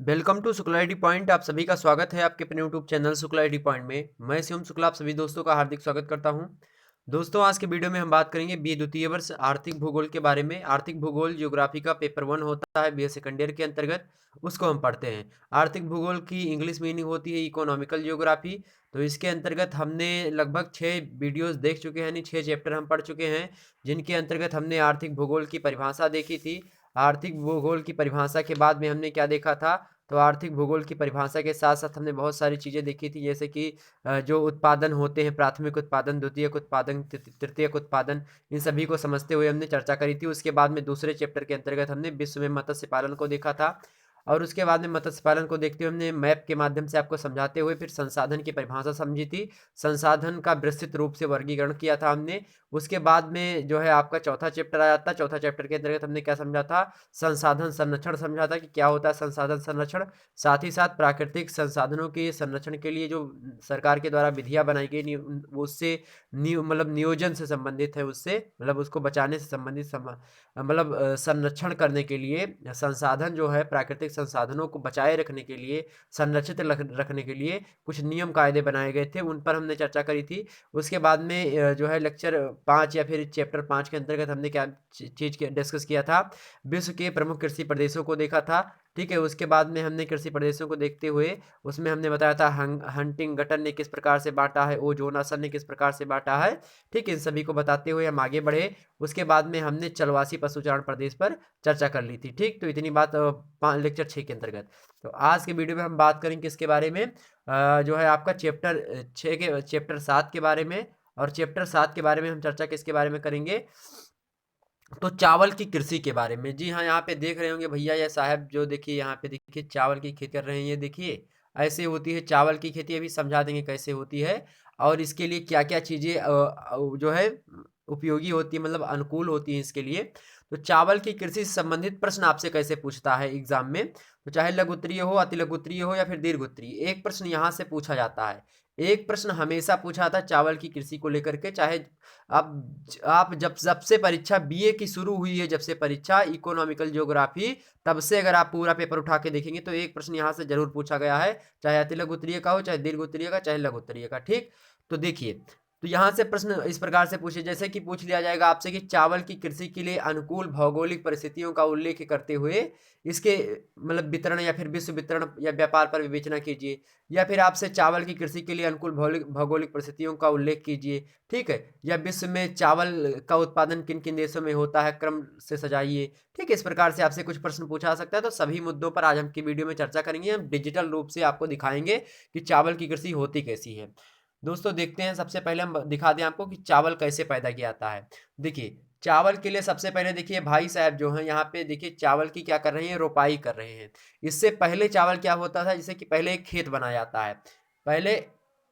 Welcome to Shukla IT point. आप सभी का स्वागत है आपके अपने YouTube channel Shukla IT point में। मैं शिवम शुक्ला आप सभी दोस्तों का हार्दिक स्वागत करता हूं। दोस्तों, आज के वीडियो में हम बात करेंगे बी द्वितीय वर्ष आर्थिक भूगोल के बारे में। आर्थिक भूगोल ज्योग्राफी का पेपर 1 होता है बी सेकेंड ईयर के अंतर्गत, उसको हम पढ़ते हैं। आर्थिक भूगोल की इंग्लिश मीनिंग होती है इकोनॉमिकल ज्योग्राफी। तो इसके अंतर्गत हमने लगभग 6 वीडियोस देख चुके हैं, यानी 6 चैप्टर हम पढ़ चुके हैं, जिनके अंतर्गत हमने आर्थिक भूगोल की परिभाषा देखी थी। आर्थिक भूगोल की परिभाषा के बाद में हमने क्या देखा था, तो आर्थिक भूगोल की परिभाषा के साथ साथ हमने बहुत सारी चीज़ें देखी थी, जैसे कि जो उत्पादन होते हैं, प्राथमिक उत्पादन, द्वितीयक उत्पादन, तृतीयक उत्पादन, इन सभी को समझते हुए हमने चर्चा करी थी। उसके बाद में दूसरे चैप्टर के अंतर्गत हमने विश्व में मत्स्य पालन को देखा था, और उसके बाद में मत्स्य पालन को देखते हुए हमने मैप के माध्यम से आपको समझाते हुए फिर संसाधन की परिभाषा समझी थी। संसाधन का विस्तृत रूप से वर्गीकरण किया था हमने। उसके बाद में जो है आपका चौथा चैप्टर आ जाता है। चौथा चैप्टर के अंतर्गत हमने क्या समझा था, संसाधन संरक्षण समझा था कि क्या होता है संसाधन संरक्षण। साथ ही साथ प्राकृतिक संसाधनों के संरक्षण के लिए जो सरकार के द्वारा विधियां बनाई गई उससे मतलब नियोजन से संबंधित है, उससे मतलब उसको बचाने से संबंधित मतलब संरक्षण करने के लिए, संसाधन जो है प्राकृतिक संसाधनों को बचाए रखने के लिए, संरक्षित रखने के लिए कुछ नियम कायदे बनाए गए थे, उन पर हमने चर्चा करी थी। उसके बाद में जो है लेक्चर 5 या फिर चैप्टर 5 के अंतर्गत हमने क्या चीज़ डिस्कस किया था, विश्व के प्रमुख कृषि प्रदेशों को देखा था। ठीक है, उसके बाद में हमने कृषि प्रदेशों को देखते हुए उसमें हमने बताया था हंटिंग गटन ने किस प्रकार से बांटा है, ओजोन आसन ने किस प्रकार से बांटा है। ठीक है, इन सभी को बताते हुए हम आगे बढ़े। उसके बाद में हमने चलवासी पशुचारण प्रदेश पर चर्चा कर ली थी। ठीक, तो इतनी बात लेक्चर 6 के अंतर्गत। तो आज के वीडियो में हम बात करेंगे किसके बारे में, जो है आपका चैप्टर 6 के चैप्टर 7 के बारे में। और चैप्टर 7 के बारे में हम चर्चा किसके बारे में करेंगे, तो चावल की कृषि के बारे में। जी हाँ, यहाँ पे देख रहे होंगे भैया या साहब, जो देखिए यहाँ पे देखिए चावल की खेती कर रहे हैं, ये देखिए ऐसे होती है चावल की खेती। अभी समझा देंगे कैसे होती है और इसके लिए क्या क्या चीज़ें जो है उपयोगी होती है, मतलब अनुकूल होती है इसके लिए। तो चावल की कृषि से संबंधित प्रश्न आपसे कैसे पूछता है एग्जाम में, तो चाहे लघु उत्तरीय हो, अति लघु उत्तरीय हो या फिर दीर्घ उत्तरीय, एक प्रश्न यहाँ से पूछा जाता है। एक प्रश्न हमेशा पूछा था चावल की कृषि को लेकर के, चाहे आप जब से परीक्षा बीए की शुरू हुई है, जब से परीक्षा इकोनॉमिकल ज्योग्राफी, तब से अगर आप पूरा पेपर उठा के देखेंगे तो एक प्रश्न यहाँ से जरूर पूछा गया है, चाहे अति लघु उत्तरीय का हो, चाहे दीर्घ उत्तरीय का, चाहे लघु उत्तरीय का। ठीक, तो देखिए, तो यहाँ से प्रश्न इस प्रकार से पूछे, जैसे कि पूछ लिया जाएगा आपसे कि चावल की कृषि के लिए अनुकूल भौगोलिक परिस्थितियों का उल्लेख करते हुए इसके मतलब वितरण या फिर विश्व वितरण या व्यापार पर विवेचना कीजिए, या फिर आपसे चावल की कृषि के लिए अनुकूल भौगोलिक भौगोलिक परिस्थितियों का उल्लेख कीजिए। ठीक है, या विश्व में चावल का उत्पादन किन किन देशों में होता है, क्रम से सजाइए। ठीक है, इस प्रकार से आपसे कुछ प्रश्न पूछा जा सकता है। तो सभी मुद्दों पर आज हम की वीडियो में चर्चा करेंगे। हम डिजिटल रूप से आपको दिखाएंगे कि चावल की कृषि होती कैसी है। दोस्तों देखते हैं, सबसे पहले हम दिखा दें आपको कि चावल कैसे पैदा किया जाता है। देखिए, चावल के लिए सबसे पहले देखिए भाई साहब जो हैं यहाँ पे देखिए चावल की क्या कर रहे हैं, रोपाई कर रहे हैं। इससे पहले चावल क्या होता था, जैसे कि पहले एक खेत बनाया जाता है। पहले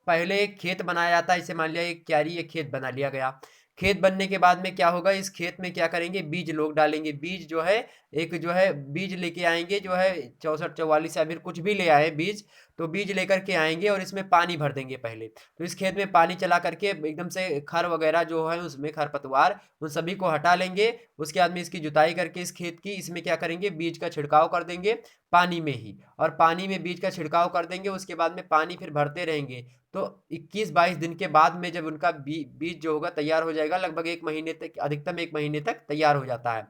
पहले एक खेत बनाया जाता है, जैसे मान लिया एक क्यारी, एक खेत बना लिया गया। खेत बनने के बाद में क्या होगा, इस खेत में क्या करेंगे, बीज लोग डालेंगे। बीज जो है एक जो है बीज लेके आएंगे, जो है 64 44 या फिर कुछ भी ले आए बीज, तो बीज लेकर के आएंगे और इसमें पानी भर देंगे पहले। तो इस खेत में पानी चला करके एकदम से खर वगैरह जो है उसमें खरपतवार, उन सभी को हटा लेंगे। उसके बाद में इसकी जुताई करके इस खेत की, इसमें क्या करेंगे, बीज का छिड़काव कर देंगे पानी में ही, और पानी में बीज का छिड़काव कर देंगे। उसके बाद में पानी फिर भरते रहेंगे। तो 21 22 दिन के बाद में जब उनका बीज जो होगा तैयार हो जाएगा, लगभग 1 महीने तक, अधिकतम 1 महीने तक तैयार हो जाता है।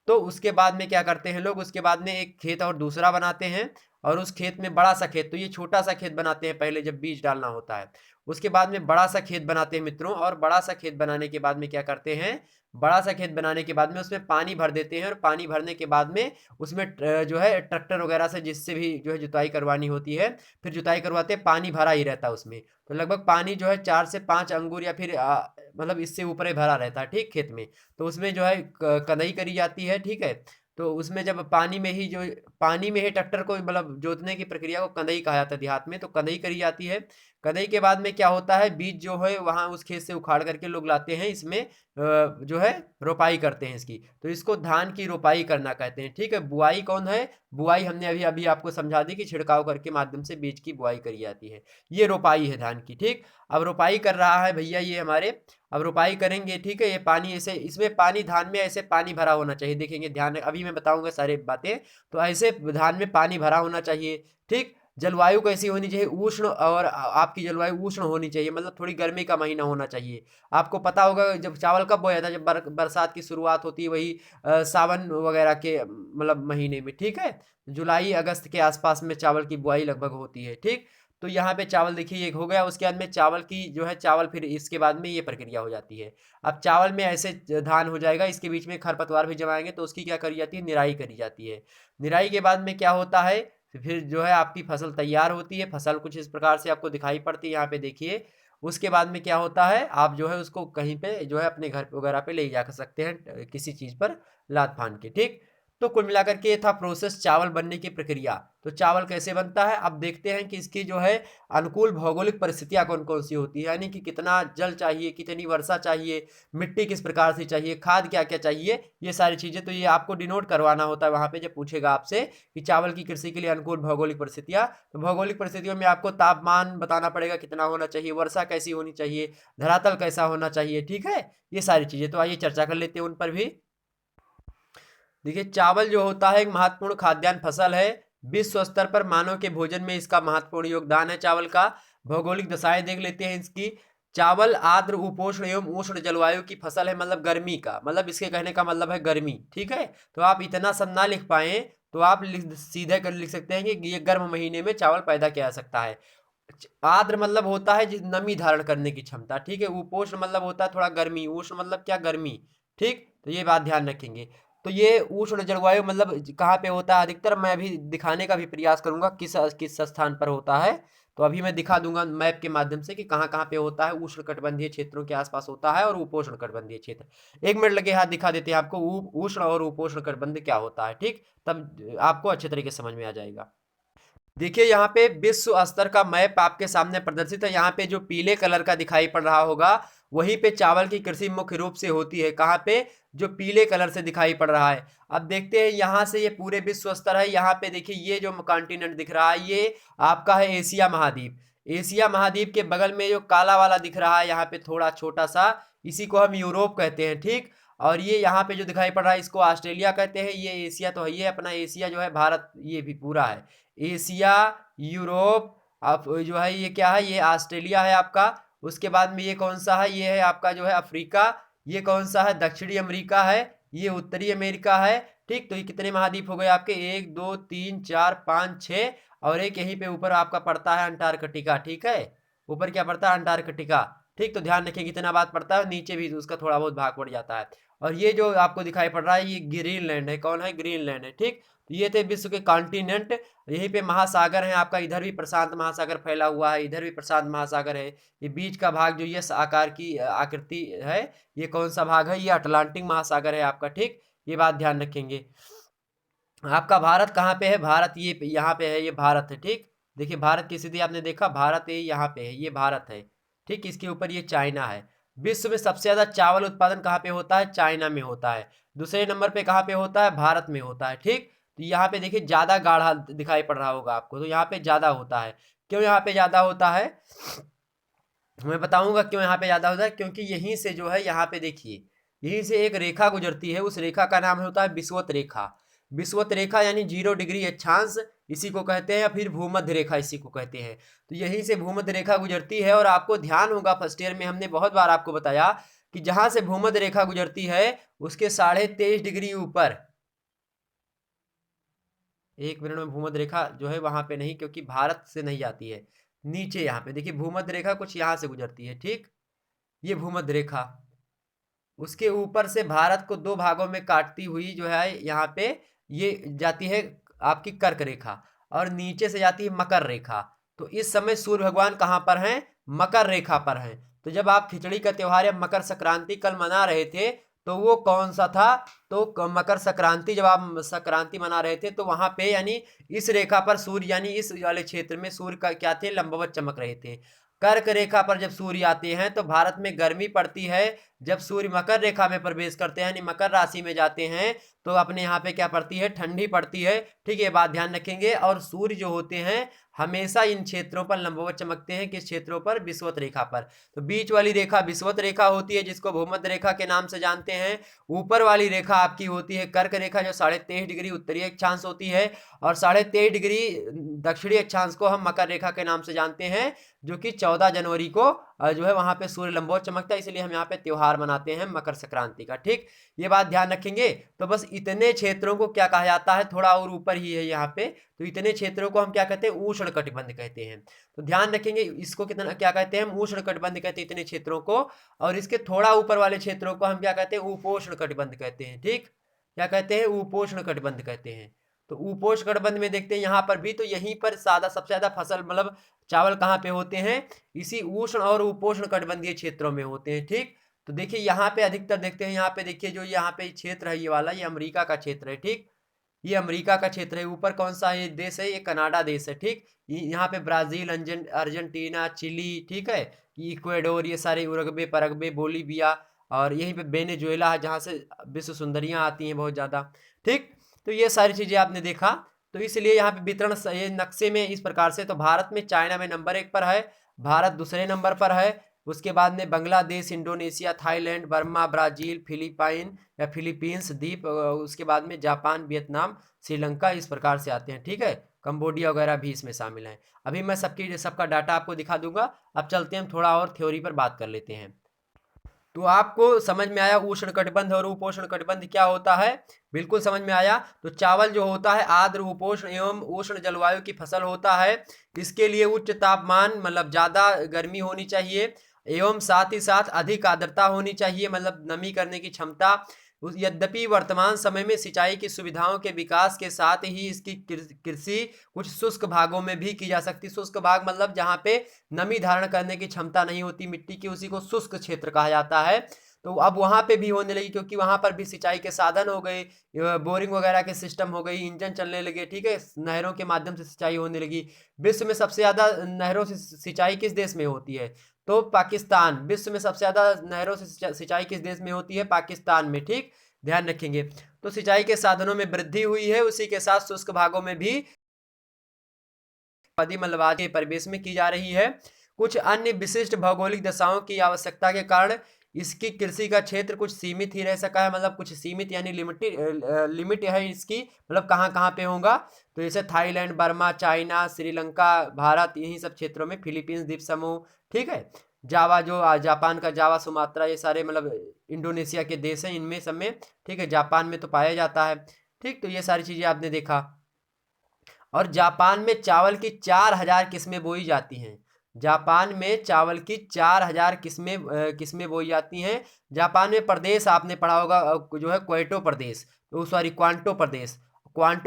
तो उसके बाद में क्या करते हैं लोग, उसके बाद में एक खेत और दूसरा बनाते हैं, और उस खेत में बड़ा सा खेत, तो ये छोटा सा खेत बनाते हैं पहले जब बीज डालना होता है। उसके बाद में बड़ा सा खेत बनाते हैं मित्रों, और बड़ा सा खेत बनाने के बाद में क्या करते हैं, बड़ा सा खेत बनाने के बाद में उसमें पानी भर देते हैं, और पानी भरने के बाद में उसमें जो है ट्रैक्टर वगैरह से जिससे भी जो है जुताई करवानी होती है, फिर जुताई करवाते हैं, पानी भरा ही रहता है उसमें। तो लगभग पानी जो है 4 से 5 अंगूर या फिर मतलब इससे ऊपर ही भरा रहता है। ठीक, खेत में तो उसमें जो है कदई करी जाती है। ठीक है, तो उसमें जब पानी में ही ट्रैक्टर को मतलब जोतने की प्रक्रिया को कंदई कहा जाता है देहात में, तो कंदई करी जाती है। कंदई के बाद में क्या होता है, बीज जो है वहाँ उस खेत से उखाड़ करके लोग लाते हैं, इसमें जो है रोपाई करते हैं इसकी। तो इसको धान की रोपाई करना कहते हैं। ठीक है, बुआई कौन है, बुआई हमने अभी अभी आपको समझा दी कि छिड़काव करके माध्यम से बीज की बुआई करी जाती है, ये रोपाई है धान की। ठीक, अब रोपाई कर रहा है भैया ये हमारे, अब रोपाई करेंगे। ठीक है, ये पानी ऐसे, इसमें पानी धान में ऐसे पानी भरा होना चाहिए, देखेंगे ध्यान, अभी मैं बताऊंगा सारी बातें। तो ऐसे से धान में पानी भरा होना चाहिए। ठीक, जलवायु कैसी होनी चाहिए, उष्ण, और आपकी जलवायु उष्ण होनी चाहिए, मतलब थोड़ी गर्मी का महीना होना चाहिए। आपको पता होगा जब चावल कब बोया था, जब बरसात की शुरुआत होती है, वही सावन वगैरह के मतलब महीने में। ठीक है, जुलाई अगस्त के आसपास में चावल की बुआई लगभग होती है। ठीक, तो यहाँ पे चावल देखिए एक हो गया। उसके बाद में चावल की जो है, चावल फिर इसके बाद में ये प्रक्रिया हो जाती है। अब चावल में ऐसे धान हो जाएगा, इसके बीच में खरपतवार भी जमाएंगे, तो उसकी क्या करी जाती है, निराई करी जाती है। निराई के बाद में क्या होता है, फिर जो है आपकी फसल तैयार होती है। फसल कुछ इस प्रकार से आपको दिखाई पड़ती है, यहाँ पे देखिए। उसके बाद में क्या होता है, आप जो है उसको कहीं पे जो है अपने घर वगैरह पे ले जा सकते हैं, किसी चीज़ पर लाद फान के। ठीक, तो कुल मिलाकर के ये था प्रोसेस चावल बनने की प्रक्रिया। तो चावल कैसे बनता है, अब देखते हैं कि इसकी जो है अनुकूल भौगोलिक परिस्थितियां कौन कौन सी होती है, यानी कि कितना जल चाहिए, कितनी वर्षा चाहिए, मिट्टी किस प्रकार से चाहिए, खाद क्या क्या चाहिए, ये सारी चीज़ें। तो ये आपको डिनोट करवाना होता है वहाँ पे जब पूछेगा आपसे कि चावल की कृषि के लिए अनुकूल भौगोलिक परिस्थितियाँ। तो भौगोलिक परिस्थितियों में आपको तापमान बताना पड़ेगा कितना होना चाहिए, वर्षा कैसी होनी चाहिए, धरातल कैसा होना चाहिए। ठीक है, ये सारी चीज़ें। तो आइए चर्चा कर लेते हैं उन पर भी। देखिए, चावल जो होता है एक महत्वपूर्ण खाद्यान्न फसल है। विश्व स्तर पर मानव के भोजन में इसका महत्वपूर्ण योगदान है चावल का। भौगोलिक दशाएं देख लेते हैं इसकी। चावल आर्द्र उपोष्ण एवं उष्ण जलवायु की फसल है, मतलब गर्मी का, मतलब इसके कहने का मतलब है गर्मी। ठीक है, तो आप इतना सब ना लिख पाए तो आप सीधे कर लिख सकते हैं कि ये गर्म महीने में चावल पैदा किया जा सकता है। आर्द्र मतलब होता है नमी धारण करने की क्षमता। ठीक है, उपोष्ण मतलब होता है थोड़ा गर्मी, उष्ण मतलब क्या, गर्मी। ठीक, तो ये बात ध्यान रखेंगे। तो ये उष्ण जलवायु मतलब कहाँ पे होता है अधिकतर, मैं अभी दिखाने का भी प्रयास करूंगा किस किस स्थान पर होता है। तो अभी मैं दिखा दूंगा मैप के माध्यम से कि कहाँ कहाँ पे होता है। उष्ण कटिबंधीय क्षेत्रों के आसपास होता है और उपोष्ण कटिबंधीय क्षेत्र। 1 मिनट लगे हाथ दिखा देते हैं आपको उष्ण और उपोष्ण कटिबंध क्या होता है। ठीक, तब आपको अच्छे तरीके से समझ में आ जाएगा। देखिए, यहाँ पे विश्व स्तर का मैप आपके सामने प्रदर्शित है। यहाँ पे जो पीले कलर का दिखाई पड़ रहा होगा, वहीं पे चावल की कृषि मुख्य रूप से होती है। कहाँ पे, जो पीले कलर से दिखाई पड़ रहा है। अब देखते हैं यहाँ से, ये पूरे विश्व स्तर है। यहाँ पे देखिए ये जो कॉन्टिनेंट दिख रहा है, ये आपका है एशिया महाद्वीप। एशिया महाद्वीप के बगल में जो काला वाला दिख रहा है यहाँ पे थोड़ा छोटा सा, इसी को हम यूरोप कहते हैं। ठीक, और ये यहाँ पे जो दिखाई पड़ रहा है, इसको ऑस्ट्रेलिया कहते हैं। ये एशिया तो है, ये अपना एशिया जो है, भारत ये भी पूरा है। एशिया, यूरोप, आप जो है ये क्या है, ये ऑस्ट्रेलिया है आपका। उसके बाद में ये कौन सा है, ये है आपका जो है अफ्रीका। ये कौन सा है, दक्षिणी अमेरिका है। ये उत्तरी अमेरिका है। ठीक, तो ये कितने महाद्वीप हो गए आपके, 1 2 3 4 5 6। और एक यहीं पे ऊपर आपका पड़ता है अंटार्कटिका। ठीक है, ऊपर क्या पड़ता है, अंटार्कटिका। ठीक, तो ध्यान रखिए कितना बात पड़ता है, नीचे भी उसका थोड़ा बहुत भाग पड़ जाता है। और ये जो आपको दिखाई पड़ रहा है, ये ग्रीनलैंड है। कौन है, ग्रीनलैंड है। ठीक, तो ये थे विश्व के कॉन्टिनेंट। यहीं पे महासागर है आपका, इधर भी प्रशांत महासागर फैला हुआ है, इधर भी प्रशांत महासागर है। ये बीच का भाग जो ये आकार की आकृति है, ये कौन सा भाग है, ये अटलांटिक महासागर है आपका। ठीक, ये बात ध्यान रखेंगे। आपका भारत कहाँ पे है, भारत ये यहाँ पे है, ये भारत है। ठीक, देखिए भारत की स्थिति आपने देखा, भारत ये यहाँ पे है, ये भारत है। ठीक, इसके ऊपर ये चाइना है। विश्व में सबसे ज्यादा चावल उत्पादन कहाँ पे होता है, चाइना में होता है। दूसरे नंबर पे कहाँ पे होता है, भारत में होता है। ठीक, तो यहाँ पे देखिए ज्यादा गाढ़ा दिखाई पड़ रहा होगा आपको, तो यहाँ पे ज्यादा होता है। क्यों यहाँ पे ज्यादा होता है, मैं बताऊंगा क्यों यहाँ पे ज्यादा होता है। क्योंकि यहीं से जो है, यहाँ पे देखिए, यहीं से एक रेखा गुजरती है, उस रेखा का नाम होता है विषुवत रेखा। विषुवत रेखा यानी 0 डिग्री अक्षांश, इसी को कहते हैं, या फिर भूमध्य रेखा इसी को कहते हैं। तो यहीं से भूमध्य रेखा गुजरती है। और आपको ध्यान होगा, फर्स्ट ईयर में हमने बहुत बार आपको बताया कि जहां से भूमध्य रेखा गुजरती है, उसके 23.5 डिग्री ऊपर, 1 मिनट में, भूमध्य रेखा जो है वहां पे नहीं, क्योंकि भारत से नहीं जाती है। नीचे यहाँ पे देखिए भूमध्य रेखा कुछ यहाँ से गुजरती है। ठीक, ये भूमध्य रेखा, उसके ऊपर से भारत को 2 भागों में काटती हुई जो है यहाँ पे ये जाती है आपकी कर्क रेखा, और नीचे से जाती है मकर रेखा। तो इस समय सूर्य भगवान कहाँ पर हैं, मकर रेखा पर हैं। तो जब आप खिचड़ी का त्योहार या मकर संक्रांति कल मना रहे थे, तो वो कौन सा था, तो मकर संक्रांति जब आप संक्रांति मना रहे थे, तो वहां पे यानी इस रेखा पर सूर्य, यानी इस वाले क्षेत्र में सूर्य का क्या थे, लंबवत चमक रहे थे। कर्क रेखा पर जब सूर्य आते हैं तो भारत में गर्मी पड़ती है। जब सूर्य मकर रेखा में प्रवेश करते हैं यानी मकर राशि में जाते हैं तो अपने यहाँ पे क्या पड़ती है, ठंडी पड़ती है। ठीक है, ये बात ध्यान रखेंगे। और सूर्य जो होते हैं हमेशा इन क्षेत्रों पर लंबवत चमकते हैं। किस क्षेत्रों पर? विषुवत रेखा पर। तो बीच वाली रेखा विषुवत रेखा होती है जिसको भूमध्य रेखा के नाम से जानते हैं। ऊपर वाली रेखा आपकी होती है कर्क रेखा जो 23.5 डिग्री उत्तरीय अक्षांश होती है, और 23.5 डिग्री दक्षिणी अक्षांश को हम मकर रेखा के नाम से जानते हैं, जो कि 14 जनवरी को जो है वहां पे सूर्य लंबवत चमकता है, इसलिए हम यहाँ पे त्योहार मनाते हैं मकर संक्रांति का। ठीक, ये बात ध्यान रखेंगे। तो बस इतने क्षेत्रों को क्या कहा जाता है, थोड़ा और ऊपर ही है यहाँ पे, तो इतने क्षेत्रों को हम क्या कहते हैं, उष्ण कटिबंध कहते हैं। तो ध्यान रखेंगे इसको, कितना क्या कहते हैं हम, उष्ण कटिबंध कहते हैं इतने क्षेत्रों को। और इसके थोड़ा ऊपर वाले क्षेत्रों को हम क्या कहते हैं, उपोष्ण कटिबंध कहते हैं। ठीक, क्या कहते हैं, उपोष्ण कटिबंध कहते हैं। तो उपोष्ण कटिबंध में देखते हैं यहाँ पर भी, तो यहीं पर सबसे ज्यादा फसल मतलब चावल कहाँ पे होते हैं, इसी उष्ण और उपोष्ण कटिबंधीय क्षेत्रों में होते हैं। ठीक, तो देखिए यहाँ पे अधिकतर देखते हैं, यहाँ पे देखिए जो यहाँ पे क्षेत्र है ये वाला, ये अमेरिका का क्षेत्र है। ठीक, ये अमेरिका का क्षेत्र है। ऊपर कौन सा ये देश है, ये कनाडा देश है। ठीक, यहाँ पे ब्राजील, अर्जेंटीना, चिली, ठीक है, इक्वाडोर, ये सारे उरुग्वे, पैराग्वे, बोलीविया, और यहीं पे वेनेजुएला है जहाँ से विश्व सुंदरियाँ आती हैं बहुत ज़्यादा। ठीक, तो ये सारी चीज़ें आपने देखा। तो इसलिए यहाँ पे वितरण ये नक्शे में इस प्रकार से, तो भारत में चाइना में नंबर 1 पर है, भारत दूसरे नंबर पर है। उसके बाद में Bangladesh, Indonesia, Thailand, Burma, Brazil, Philippine या फिलीपींस द्वीप, उसके बाद में जापान, वियतनाम, श्रीलंका, इस प्रकार से आते हैं। ठीक है, कंबोडिया वगैरह भी इसमें शामिल है। अभी मैं सबका डाटा आपको दिखा दूंगा। अब चलते हैं हम थोड़ा और थ्योरी पर बात कर लेते हैं। तो आपको समझ में आया उष्ण कटिबंध और उपोष्ण कटिबंध क्या होता है, बिल्कुल समझ में आया। तो चावल जो होता है आर्द्र, उपोष्ण एवं उष्ण जलवायु की फसल होता है। इसके लिए उच्च तापमान मतलब ज्यादा गर्मी होनी चाहिए, एवं साथ ही साथ अधिक आर्द्रता होनी चाहिए, मतलब नमी करने की क्षमता। यद्यपि वर्तमान समय में सिंचाई की सुविधाओं के विकास के साथ ही इसकी कृषि कुछ शुष्क भागों में भी की जा सकती। शुष्क भाग मतलब जहाँ पे नमी धारण करने की क्षमता नहीं होती मिट्टी की, उसी को शुष्क क्षेत्र कहा जाता है। तो अब वहाँ पे भी होने लगी, क्योंकि वहाँ पर भी सिंचाई के साधन हो गए, बोरिंग वगैरह के सिस्टम हो गई, इंजन चलने लगे। ठीक है, नहरों के माध्यम से सिंचाई होने लगी। विश्व में सबसे ज्यादा नहरों से सिंचाई किस देश में होती है, तो पाकिस्तान। विश्व में सबसे ज्यादा नहरों से सिंचाई किस देश में होती है, पाकिस्तान में। ठीक, ध्यान रखेंगे। तो सिंचाई के साधनों में वृद्धि हुई है, उसी के साथ शुष्क भागों में भी मलबा के परिवेश में की जा रही है। कुछ अन्य विशिष्ट भौगोलिक दशाओं की आवश्यकता के कारण इसकी कृषि का क्षेत्र कुछ सीमित ही रह सका है, मतलब कुछ सीमित यानी लिमिट है इसकी, मतलब कहाँ कहाँ पे होगा। तो जैसे Thailand, Burma, China, Sri Lanka, Bharat, यही सब क्षेत्रों में, फिलीपींस द्वीप समूह, ठीक है, जावा जो जापान का जावा, सुमात्रा, ये सारे मतलब इंडोनेशिया के देश हैं, इनमें सब में। ठीक है, जापान में तो पाया जाता है। ठीक, तो ये सारी चीजें आपने देखा। और जापान में चावल की 4000 किस्में बोई जाती हैं। जापान में चावल की 4000 किस्में बोई जाती हैं। जापान में प्रदेश आपने पढ़ा होगा जो है क्वेटो प्रदेश, तो सॉरी क्वांटो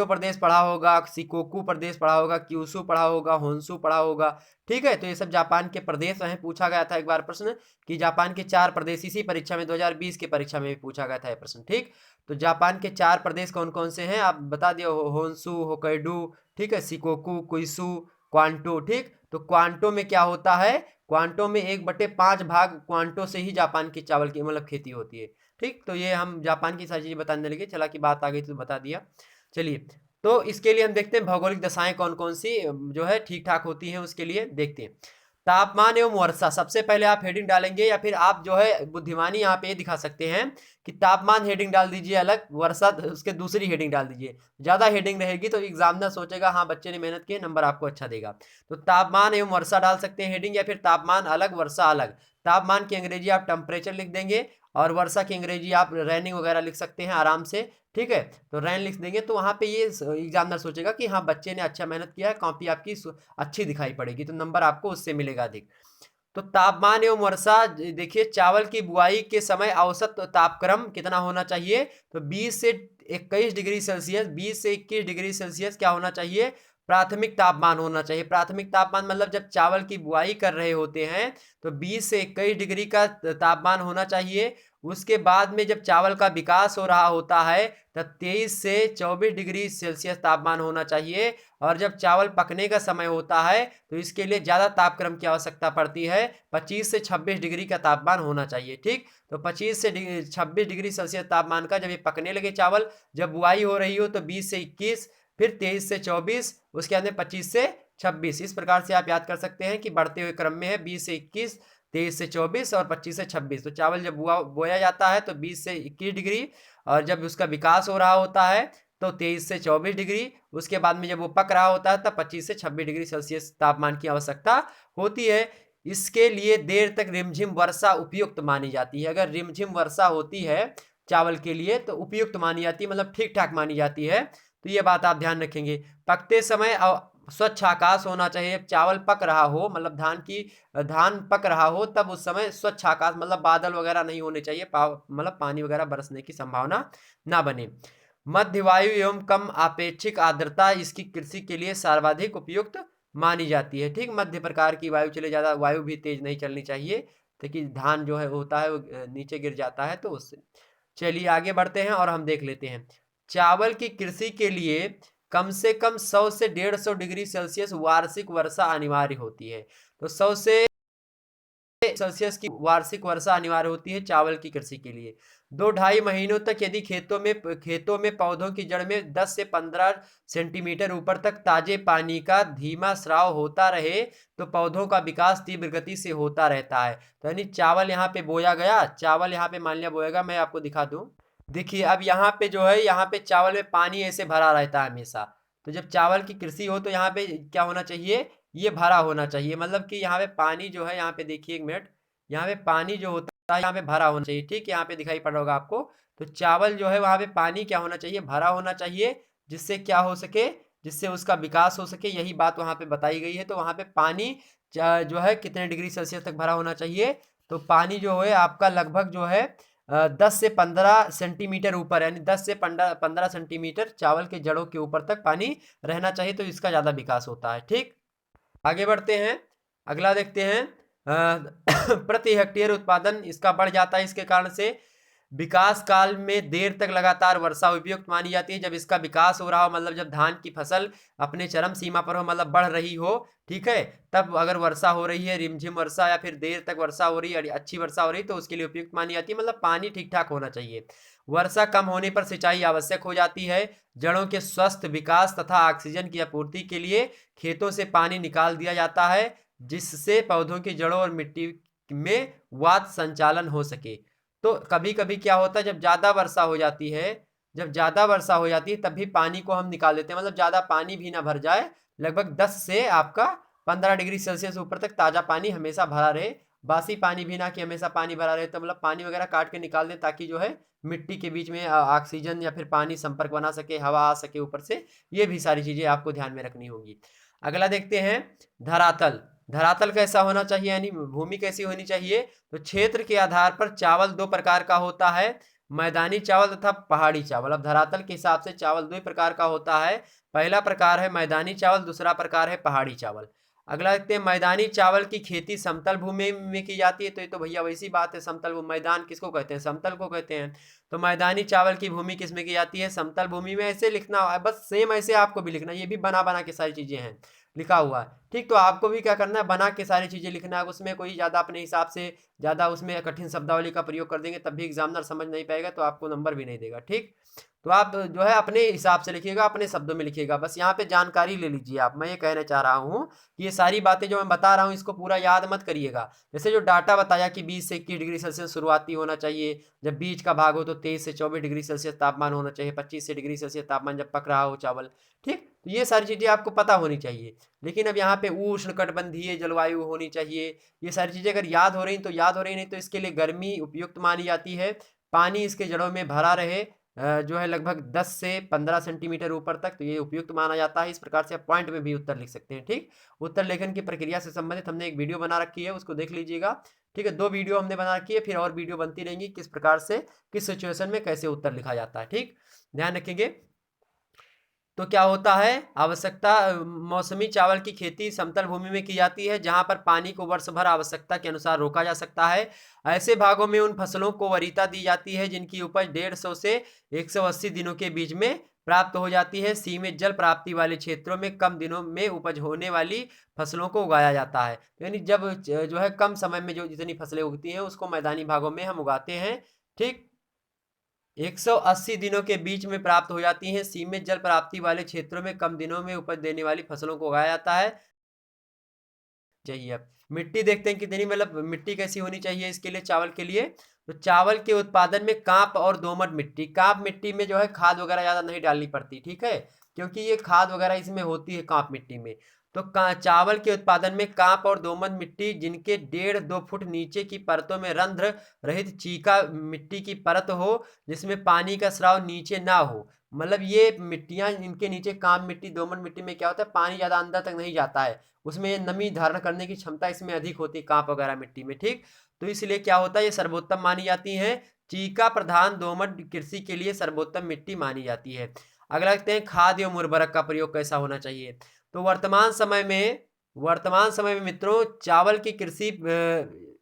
प्रदेश पढ़ा होगा, शिकोकू प्रदेश पढ़ा होगा, क्यूशू पढ़ा होगा, होन्सू पढ़ा होगा। ठीक है, तो ये सब जापान के प्रदेश हैं। पूछा गया था एक बार प्रश्न कि जापान के 4 प्रदेश, इसी परीक्षा में 2020 की परीक्षा में भी पूछा गया था ये प्रश्न। ठीक, तो जापान के 4 प्रदेश कौन कौन से हैं आप बता दिए, होन्सू, होक्काइडो, ठीक है, शिकोकू, कुइसू, क्वांटो। ठीक, तो क्वांटो में क्या होता है, क्वांटो में 1/5 भाग क्वांटो से ही जापान की चावल की मतलब खेती होती है। ठीक, तो ये हम जापान की सारी चीजें बताने लगे, चला की बात आ गई तो बता दिया। चलिए, तो इसके लिए हम देखते हैं भौगोलिक दशाएं कौन कौन सी जो है ठीक ठाक होती हैं, उसके लिए देखते हैं। तापमान एवं वर्षा, सबसे पहले आप हेडिंग डालेंगे, या फिर आप जो है बुद्धिमानी यहाँ पे दिखा सकते हैं कि तापमान हेडिंग डाल दीजिए अलग, वर्षा उसके दूसरी हेडिंग डाल दीजिए। ज्यादा हेडिंग रहेगी तो एग्जामिनर सोचेगा हाँ बच्चे ने मेहनत की, नंबर आपको अच्छा देगा। तो तापमान एवं वर्षा डाल सकते हैं हेडिंग, या फिर तापमान अलग वर्षा अलग। तापमान की अंग्रेजी आप टेम्परेचर लिख देंगे, और वर्षा की अंग्रेजी आप रेनिंग वगैरह लिख सकते हैं आराम से। ठीक है, तो रैन लिख देंगे तो वहां पे ये एग्जामिनर सोचेगा कि हाँ बच्चे ने अच्छा मेहनत किया है, कॉपी आपकी अच्छी दिखाई पड़ेगी, तो नंबर आपको उससे मिलेगा अधिक। तो तापमान एवं वर्षा देखिए, चावल की बुआई के समय औसत तापक्रम कितना होना चाहिए, तो 20 से 21 डिग्री सेल्सियस, 20 से 21 डिग्री सेल्सियस क्या होना चाहिए, प्राथमिक तापमान होना चाहिए। प्राथमिक तापमान मतलब जब चावल की बुआई कर रहे होते हैं तो 20 से 21 डिग्री का तापमान होना चाहिए। उसके बाद में जब चावल का विकास हो रहा होता है तब 23 से 24 डिग्री सेल्सियस तापमान होना चाहिए। और जब चावल पकने का समय होता है तो इसके लिए ज़्यादा तापक्रम की आवश्यकता पड़ती है, 25 से 26 डिग्री का तापमान होना चाहिए। ठीक, तो 25 से 26 डिग्री सेल्सियस तापमान का जब ये पकने लगे चावल, जब बुआई हो रही हो तो 20 से 21, फिर 23 से 24, उसके बाद में 25 से 26। इस प्रकार से आप याद कर सकते हैं कि बढ़ते हुए क्रम में है 20 से 21, 23 से 24 और 25 से 26। तो चावल जब बोया जाता है तो 20 से 21 डिग्री, और जब उसका विकास हो रहा होता है तो 23 से 24 डिग्री, उसके बाद में जब वो पक रहा होता है तब 25 से 26 डिग्री सेल्सियस तापमान की आवश्यकता होती है। इसके लिए देर तक रिमझिम वर्षा उपयुक्त मानी जाती है। अगर रिमझिम वर्षा होती है चावल के लिए तो उपयुक्त मानी जाती है, मतलब ठीक ठाक मानी जाती है। तो ये बात आप ध्यान रखेंगे। पकते समय स्वच्छ आकाश होना चाहिए। चावल पक रहा हो, मतलब धान पक रहा हो, तब उस समय स्वच्छ आकाश, मतलब बादल वगैरह नहीं होने चाहिए, मतलब पानी वगैरह बरसने की संभावना ना बने। मध्य वायु एवं कम आपेक्षिक आर्द्रता इसकी कृषि के लिए सर्वाधिक उपयुक्त मानी जाती है। ठीक, मध्य प्रकार की वायु चले, ज़्यादा वायु भी तेज नहीं चलनी चाहिए ताकि धान जो है होता है वो नीचे गिर जाता है, तो उससे। चलिए आगे बढ़ते हैं और हम देख लेते हैं। चावल की कृषि के लिए कम से कम 100 से 150 डिग्री सेल्सियस वार्षिक वर्षा अनिवार्य होती है। तो 100 से सेल्सियस की वार्षिक वर्षा अनिवार्य होती है चावल की कृषि के लिए। 2-2.5 महीनों तक यदि खेतों में पौधों की जड़ में 10 से 15 सेंटीमीटर ऊपर तक ताजे पानी का धीमा स्राव होता रहे तो पौधों का विकास तीव्र गति से होता रहता है। तो यानी चावल यहाँ पे बोया गया, चावल यहाँ पे मान लिया बोएगा, मैं आपको दिखा दूं। देखिए अब यहाँ पे जो है, यहाँ पे चावल में पानी ऐसे भरा रहता है हमेशा। तो जब चावल की कृषि हो तो यहाँ पे क्या होना चाहिए, ये भरा होना चाहिए, मतलब कि यहाँ पे पानी जो है, यहाँ पे देखिए 1 मिनट, यहाँ पे पानी जो होता है यहाँ पे भरा होना चाहिए। ठीक, यहाँ पे दिखाई पड़ रहा होगा आपको। तो चावल जो है वहाँ पे पानी क्या होना चाहिए, भरा होना चाहिए, जिससे क्या हो सके, जिससे उसका विकास हो सके। यही बात वहाँ पे बताई गई है। तो वहाँ पे पानी जो है कितने डिग्री सेल्सियस तक भरा होना चाहिए, तो पानी जो है आपका लगभग जो है 10 से 15 सेंटीमीटर ऊपर, यानी 10 से 15 सेंटीमीटर चावल के जड़ों के ऊपर तक पानी रहना चाहिए, तो इसका ज़्यादा विकास होता है। ठीक, आगे बढ़ते हैं, अगला देखते हैं। प्रति हेक्टेयर उत्पादन इसका बढ़ जाता है, इसके कारण से विकास काल में देर तक लगातार वर्षा उपयुक्त मानी जाती है। जब इसका विकास हो रहा हो, मतलब जब धान की फसल अपने चरम सीमा पर हो, मतलब बढ़ रही हो, ठीक है, तब अगर वर्षा हो रही है, रिमझिम वर्षा या फिर देर तक वर्षा हो रही है, अच्छी वर्षा हो रही है, तो उसके लिए उपयुक्त मानी जाती है, मतलब पानी ठीक ठाक होना चाहिए। वर्षा कम होने पर सिंचाई आवश्यक हो जाती है। जड़ों के स्वस्थ विकास तथा ऑक्सीजन की आपूर्ति के लिए खेतों से पानी निकाल दिया जाता है, जिससे पौधों की जड़ों और मिट्टी में वात संचालन हो सके। तो कभी कभी क्या होता है, जब ज़्यादा वर्षा हो जाती है, जब ज़्यादा वर्षा हो जाती है तब भी पानी को हम निकाल देते हैं, मतलब ज़्यादा पानी भी ना भर जाए, लगभग 10 से आपका 15 डिग्री सेल्सियस ऊपर तक ताज़ा पानी हमेशा भरा रहे, बासी पानी भी ना कि हमेशा पानी भरा रहे। तो मतलब पानी वगैरह काट के निकाल दें ताकि जो है मिट्टी के बीच में ऑक्सीजन या फिर पानी संपर्क बना सके, हवा आ सके ऊपर से। ये भी सारी चीज़ें आपको ध्यान में रखनी होगी। अगला देखते हैं, धरातल। धरातल कैसा होना चाहिए, यानी भूमि कैसी होनी चाहिए। तो क्षेत्र के आधार पर चावल दो प्रकार का होता है, मैदानी चावल तथा पहाड़ी चावल। अब धरातल के हिसाब से चावल दो प्रकार का होता है। पहला प्रकार है मैदानी चावल, दूसरा प्रकार है पहाड़ी चावल। अगला देखते हैं, मैदानी चावल की खेती समतल भूमि में की जाती है। तो ये तो भैया वैसी बात है, समतल मैदान किसको कहते हैं, समतल को कहते हैं। तो मैदानी चावल की भूमि किस में की जाती है, समतल भूमि में। ऐसे लिखना है, बस सेम ऐसे आपको भी लिखना, ये भी बना बना के सारी चीजें हैं लिखा हुआ है। ठीक, तो आपको भी क्या करना है, बना के सारी चीजें लिखना है। उसमें कोई ज्यादा अपने हिसाब से ज्यादा उसमें कठिन शब्दावली का प्रयोग कर देंगे तब भी एग्जामिनर समझ नहीं पाएगा, तो आपको नंबर भी नहीं देगा। ठीक, तो आप जो है अपने हिसाब से लिखिएगा, अपने शब्दों में लिखिएगा, बस यहाँ पे जानकारी ले लीजिए आप। मैं ये कहना चाह रहा हूँ कि ये सारी बातें जो मैं बता रहा हूँ इसको पूरा याद मत करिएगा। जैसे जो डाटा बताया कि 20 से 21 डिग्री सेल्सियस शुरुआती होना चाहिए, जब बीज का भाग हो तो 23 से 24 डिग्री सेल्सियस तापमान होना चाहिए, 25 से डिग्री सेल्सियस तापमान जब पक रहा हो चावल। ठीक, तो ये सारी चीज़ें आपको पता होनी चाहिए। लेकिन अब यहाँ पे उष्ण कटिबंधीय जलवायु होनी चाहिए, ये सारी चीज़ें अगर याद हो रही तो याद हो रही, नहीं तो इसके लिए गर्मी उपयुक्त मानी जाती है। पानी इसके जड़ों में भरा रहे, जो है लगभग 10 से 15 सेंटीमीटर ऊपर तक, तो ये उपयुक्त माना जाता है। इस प्रकार से आप पॉइंट में भी उत्तर लिख सकते हैं। ठीक, उत्तर लेखन की प्रक्रिया से संबंधित हमने एक वीडियो बना रखी है, उसको देख लीजिएगा। ठीक है, 2 वीडियो हमने बना रखी है, फिर और वीडियो बनती रहेंगी किस प्रकार से किस सिचुएशन में कैसे उत्तर लिखा जाता है। ठीक, ध्यान रखेंगे। तो क्या होता है, आवश्यकता मौसमी चावल की खेती समतल भूमि में की जाती है जहां पर पानी को वर्ष भर आवश्यकता के अनुसार रोका जा सकता है। ऐसे भागों में उन फसलों को वरीयता दी जाती है जिनकी उपज 150 से 180 दिनों के बीच में प्राप्त हो जाती है। सीमित जल प्राप्ति वाले क्षेत्रों में कम दिनों में उपज होने वाली फसलों को उगाया जाता है। यानी जब जो है कम समय में जो जितनी फसलें उगती हैं उसको मैदानी भागों में हम उगाते हैं। ठीक, 180 दिनों के बीच में प्राप्त हो जाती हैं। सीमित जल प्राप्ति वाले क्षेत्रों में कम दिनों में उपज देने वाली फसलों को उगाया जाता है। चाहिए अब मिट्टी देखते हैं कितनी, मतलब मिट्टी कैसी होनी चाहिए इसके लिए, चावल के लिए। तो चावल के उत्पादन में कांप और दोमट मिट्टी, कांप मिट्टी में जो है खाद वगैरह ज़्यादा नहीं डालनी पड़ती, ठीक है, क्योंकि ये खाद वगैरह इसमें होती है कांप मिट्टी में। तो चावल के उत्पादन में कांप और दोमट मिट्टी जिनके 1.5-2 फुट नीचे की परतों में रंध्र रहित चीका मिट्टी की परत हो जिसमें पानी का स्राव नीचे ना हो, मतलब ये मिट्टियां इनके नीचे, कांप मिट्टी दोमट मिट्टी में क्या होता है, पानी ज़्यादा अंदर तक नहीं जाता है, उसमें ये नमी धारण करने की क्षमता इसमें अधिक होती है कांप वगैरह मिट्टी में। ठीक, तो इसलिए क्या होता है, ये सर्वोत्तम मानी जाती है। चीका प्रधान दोमट कृषि के लिए सर्वोत्तम मिट्टी मानी जाती है। अगला देखते हैं खाद एवं उर्वरक का प्रयोग कैसा होना चाहिए। तो वर्तमान समय में मित्रों चावल की कृषि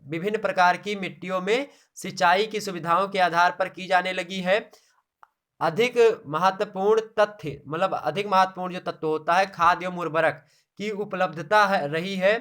विभिन्न प्रकार की मिट्टियों में सिंचाई की सुविधाओं के आधार पर की जाने लगी है। अधिक महत्वपूर्ण तथ्य, मतलब अधिक महत्वपूर्ण जो तत्व होता है खाद एवं उर्वरक की उपलब्धता रही है।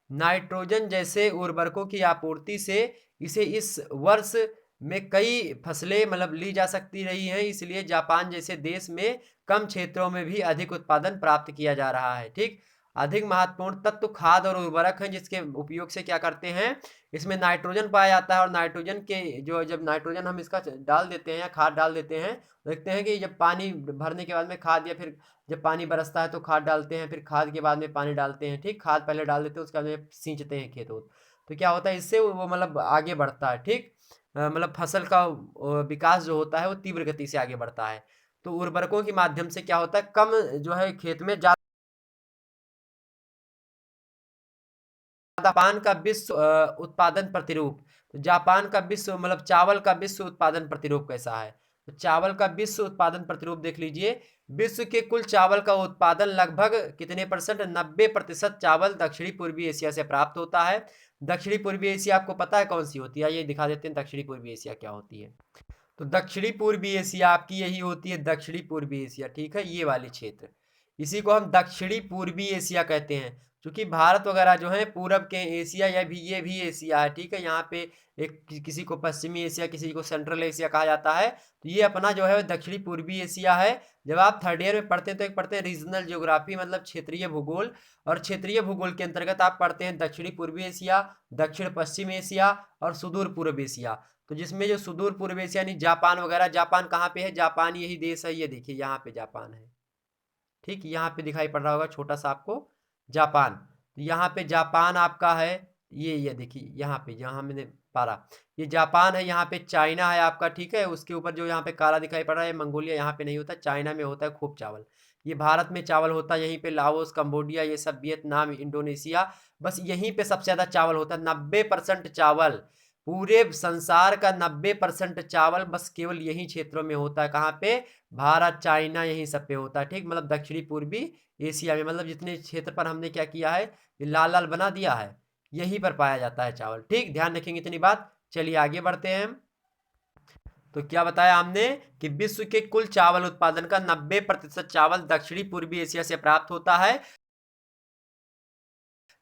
नाइट्रोजन जैसे उर्वरकों की आपूर्ति से इसे इस वर्ष में कई फसलें मतलब ली जा सकती रही हैं, इसलिए जापान जैसे देश में कम क्षेत्रों में भी अधिक उत्पादन प्राप्त किया जा रहा है। ठीक, अधिक महत्वपूर्ण तत्व खाद और उर्वरक हैं जिसके उपयोग से क्या करते हैं, इसमें नाइट्रोजन पाया जाता है, और नाइट्रोजन के जो जब नाइट्रोजन हम इसका डाल देते हैं या खाद डाल देते हैं, देखते हैं कि जब पानी भरने के बाद में खाद, या फिर जब पानी बरसता है तो खाद डालते हैं, फिर खाद के बाद में पानी डालते हैं। ठीक, खाद पहले डाल देते हैं उसके बाद में सींचते हैं खेत, तो क्या होता है इससे वो मतलब आगे बढ़ता है। ठीक, मतलब फसल का विकास जो होता है वो तीव्र गति से आगे बढ़ता है। तो उर्वरकों के माध्यम से क्या होता है, कम जो है खेत में जापान का विश्व उत्पादन प्रतिरूप। तो जापान का विश्व मतलब चावल का विश्व उत्पादन प्रतिरूप कैसा है, तो चावल का विश्व उत्पादन प्रतिरूप देख लीजिए। विश्व के कुल चावल का उत्पादन लगभग कितने परसेंट, 90% चावल दक्षिणी पूर्वी एशिया से प्राप्त होता है। दक्षिणी पूर्वी एशिया आपको पता है कौन सी होती है, ये दिखा देते हैं दक्षिणी पूर्वी एशिया क्या होती है। तो दक्षिणी पूर्वी एशिया आपकी यही होती है, दक्षिणी पूर्वी एशिया, ठीक है, ये वाली क्षेत्र, इसी को हम दक्षिणी पूर्वी एशिया कहते हैं। क्योंकि भारत वगैरह जो है पूरब के एशिया, ये भी एशिया है, ठीक है, यहाँ पे एक किसी को पश्चिमी एशिया, किसी को सेंट्रल एशिया कहा जाता है, तो ये अपना जो है दक्षिणी पूर्वी एशिया है। जब आप थर्ड ईयर में पढ़ते हैं तो एक पढ़ते हैं रीजनल ज्योग्राफी, मतलब क्षेत्रीय भूगोल, और क्षेत्रीय भूगोल के अंतर्गत आप पढ़ते हैं दक्षिणी पूर्वी एशिया, दक्षिण पश्चिम एशिया और सुदूर पूर्व एशिया। तो जिसमें जो सुदूर पूर्व एशिया यानी जापान वगैरह, जापान कहाँ पे है, जापान यही देश है, ये देखिए यहाँ पे जापान है। ठीक, यहाँ पे दिखाई पड़ रहा होगा छोटा सा आपको जापान, तो यहाँ पे जापान आपका है, ये देखिए यहाँ पे, जहाँ मैंने पारा, ये जापान है, यहाँ पे चाइना है आपका, ठीक है, उसके ऊपर जो यहाँ पे काला दिखाई पड़ रहा है मंगोलिया, यहाँ पे नहीं होता, चाइना में होता है खूब चावल। ये भारत में चावल होता है यहीं पे लाओस, कंबोडिया, ये सब वियतनाम, इंडोनेशिया, बस यहीं पे सबसे ज़्यादा चावल होता है। 90% चावल, पूरे संसार का 90% चावल बस केवल यही क्षेत्रों में होता है। कहाँ पे, भारत, चाइना, यहीं सब पे होता है। ठीक, मतलब दक्षिणी पूर्वी एशिया में, मतलब जितने क्षेत्र पर हमने क्या किया है, लाल लाल बना दिया है, यहीं पर पाया जाता है चावल। ठीक, ध्यान रखेंगे इतनी बात। चलिए आगे बढ़ते हैं। तो क्या बताया हमने कि विश्व के कुल चावल उत्पादन का 90% चावल दक्षिणी पूर्वी एशिया से प्राप्त होता है।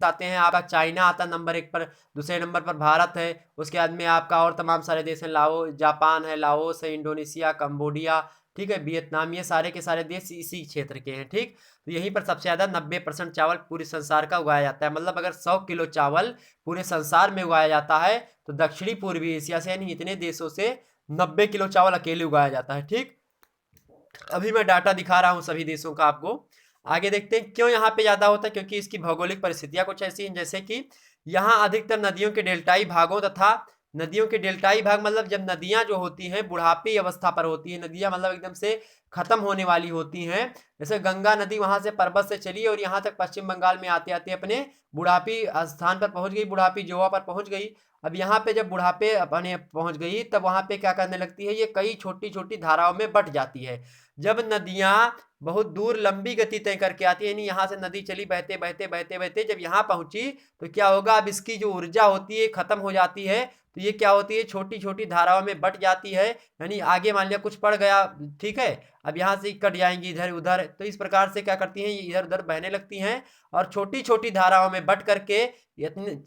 आते हैं आपका चाइना आता नंबर 1 पर, दूसरे नंबर पर भारत है, उसके बाद में आपका और तमाम सारे देश हैं, जापान है, लाओस है, इंडोनेशिया, कंबोडिया, ठीक है, वियतनाम, ये सारे के सारे देश इसी क्षेत्र के हैं। ठीक, तो यहीं पर सबसे ज़्यादा 90% चावल पूरे संसार का उगाया जाता है। मतलब अगर 100 किलो चावल पूरे संसार में उगाया जाता है तो दक्षिणी पूर्वी एशिया से यानी इतने देशों से 90 किलो चावल अकेले उगाया जाता है। ठीक, अभी मैं डाटा दिखा रहा हूँ सभी देशों का आपको। आगे देखते हैं क्यों यहाँ पे ज़्यादा होता है, क्योंकि इसकी भौगोलिक परिस्थितियाँ कुछ ऐसी हैं, जैसे कि यहाँ अधिकतर नदियों के डेल्टाई भागों तथा नदियों के डेल्टाई भाग, मतलब जब नदियाँ जो होती हैं बुढ़ापी अवस्था पर होती है, नदियाँ मतलब एकदम से खत्म होने वाली होती हैं, जैसे गंगा नदी वहाँ से पर्वत से चली और यहाँ तक पश्चिम बंगाल में आते आते अपने बुढ़ापी स्थान पर पहुँच गई, बुढ़ापी जोआ पर पहुँच गई। अब यहाँ पे जब बुढ़ापे अपने पहुँच गई तब वहाँ पे क्या करने लगती है, ये कई छोटी छोटी धाराओं में बट जाती है। जब नदियाँ बहुत दूर लंबी गति तय करके आती है, यानी यहाँ से नदी चली बहते बहते बहते बहते जब यहाँ पहुंची तो क्या होगा, अब इसकी जो ऊर्जा होती है खत्म हो जाती है, तो ये क्या होती है, छोटी छोटी धाराओं में बट जाती है, यानी आगे मान लिया कुछ पड़ गया, ठीक है, अब यहाँ से कट जाएंगी इधर उधर, तो इस प्रकार से क्या करती हैं, ये इधर उधर बहने लगती हैं और छोटी छोटी धाराओं में बट करके